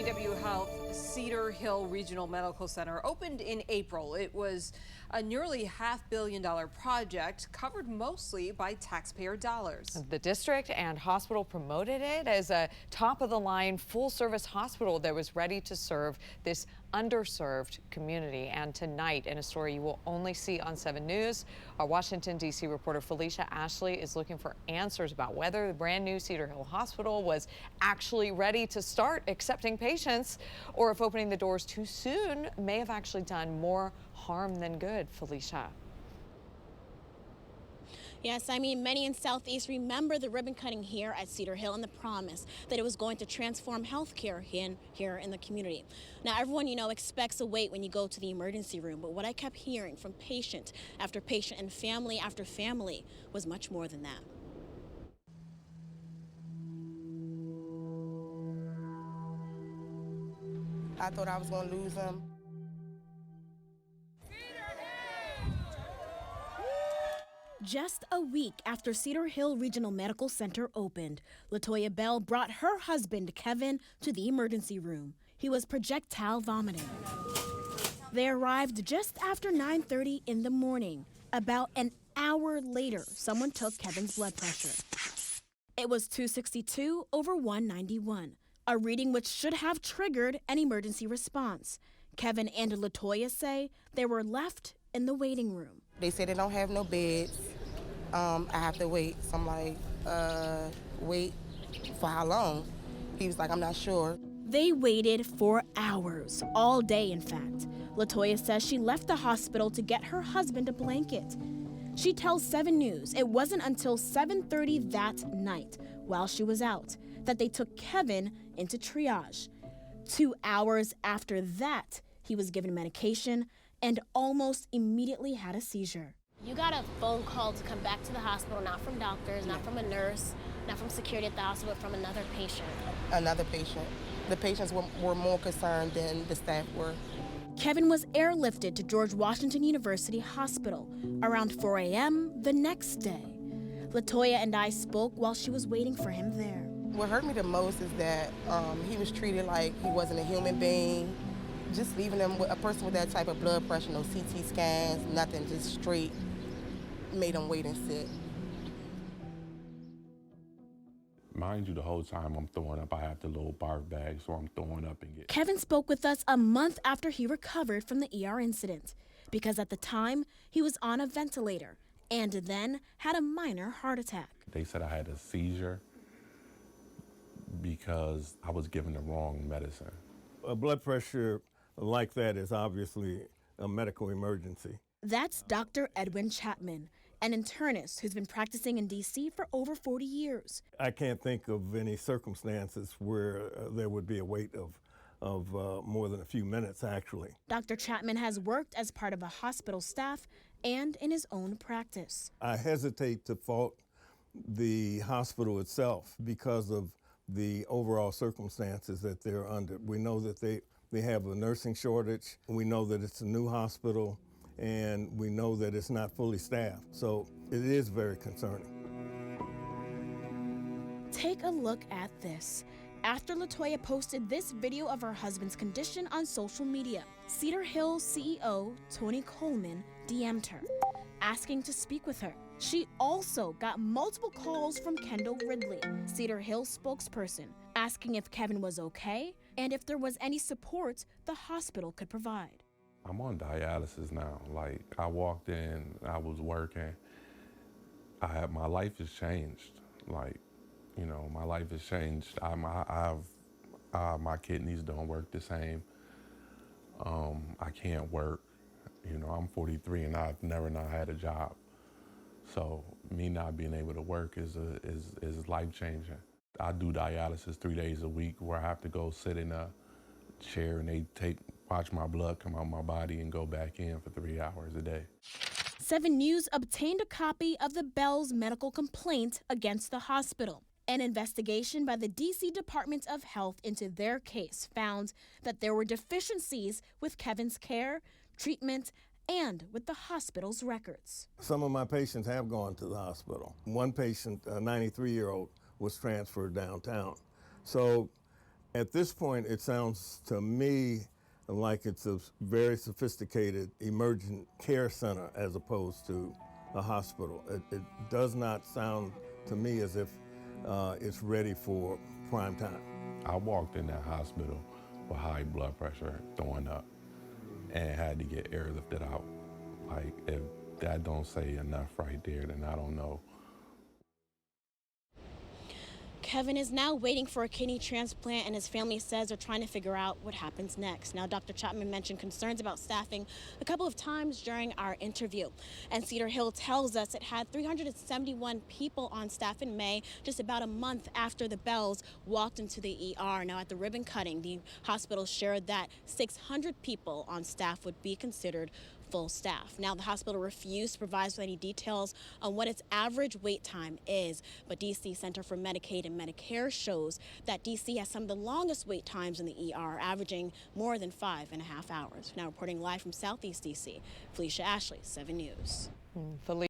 CW Health Cedar Hill Regional Medical Center opened in April. It was a nearly $500 million project covered mostly by taxpayer dollars. The district and hospital promoted it as a top-of-the-line full-service hospital that was ready to serve this underserved community. And tonight, in a story you will only see on 7 News, our Washington, D.C. reporter Phylicia Ashley is looking for answers about whether the brand new Cedar Hill Hospital was actually ready to start accepting patients, or if opening the doors too soon may have actually done more harm than good. Phylicia. Yes, I mean, many in Southeast remember the ribbon cutting here at Cedar Hill and the promise that it was going to transform healthcare here in the community. Now, everyone, expects a wait when you go to the emergency room, but what I kept hearing from patient after patient and family after family was much more than that. I thought I was going to lose him. Just a week after Cedar Hill Regional Medical Center opened, Latoya Bell brought her husband, Kevin, to the emergency room. He was projectile vomiting. They arrived just after 9:30 in the morning. About an hour later, someone took Kevin's blood pressure. It was 262/191, a reading which should have triggered an emergency response. Kevin and Latoya say they were left in the waiting room. They said they don't have no beds. I have to wait. So I'm like, wait for how long? He was like, I'm not sure. They waited for hours, all day in fact. Latoya says she left the hospital to get her husband a blanket. She tells 7 News it wasn't until 7:30 that night, while she was out, that they took Kevin into triage. 2 hours after that, he was given medication and almost immediately had a seizure. You got a phone call to come back to the hospital, not from doctors, not from a nurse, not from security at the hospital, but from another patient. Another patient. The patients were more concerned than the staff were. Kevin was airlifted to George Washington University Hospital around 4 a.m. the next day. Latoya and I spoke while she was waiting for him there. What hurt me the most is that he was treated like he wasn't a human being. Just leaving him with a person with that type of blood pressure, no CT scans, nothing, just straight, made him wait and sit. Mind you, the whole time I'm throwing up, I have the little barf bag, so I'm throwing up and getting. Kevin spoke with us a month after he recovered from the ER incident, because at the time, he was on a ventilator and then had a minor heart attack. They said I had a seizure because I was given the wrong medicine. A blood pressure like that is obviously a medical emergency. That's Dr. Edwin Chapman, an internist who's been practicing in D.C. for over 40 years. I can't think of any circumstances where there would be a wait of more than a few minutes, actually. Dr. Chapman has worked as part of a hospital staff and in his own practice. I hesitate to fault the hospital itself because of the overall circumstances that they're under. We know that they have a nursing shortage. We know that it's a new hospital, and we know that it's not fully staffed. So it is very concerning. Take a look at this. After Latoya posted this video of her husband's condition on social media, Cedar Hill CEO Tony Coleman DM'd her, asking to speak with her. She also got multiple calls from Kendall Ridley, Cedar Hill spokesperson, asking if Kevin was okay and if there was any support the hospital could provide. I'm on dialysis now. Like, I walked in, I was working. My life has changed. Like, my life has changed. My kidneys don't work the same. I can't work. I'm 43 and I've never not had a job. So me not being able to work is life-changing. I do dialysis 3 days a week where I have to go sit in a chair and they watch my blood come out my body and go back in for 3 hours a day. 7 News obtained a copy of the Bell's medical complaint against the hospital. An investigation by the D.C. Department of Health into their case found that there were deficiencies with Kevin's care, treatment, and with the hospital's records. Some of my patients have gone to the hospital. One patient, a 93-year-old, was transferred downtown. So At this point, it sounds to me like it's a very sophisticated emergent care center as opposed to a hospital. It does not sound to me as if it's ready for prime time. I walked in that hospital with high blood pressure, throwing up, and had to get airlifted out. Like, if that don't say enough right there, then I don't know. Kevin is now waiting for a kidney transplant, and his family says they're trying to figure out what happens next. Now, Dr. Chapman mentioned concerns about staffing a couple of times during our interview. And Cedar Hill tells us it had 371 people on staff in May, just about a month after the Bells walked into the ER. Now, at the ribbon cutting, the hospital shared that 600 people on staff would be considered full staff. Now, the hospital refused to provide us with any details on what its average wait time is, but DC Center for Medicaid and Medicare shows that DC has some of the longest wait times in the ER, averaging more than 5.5 hours. Now, reporting live from Southeast DC, Phylicia Ashley, 7 News.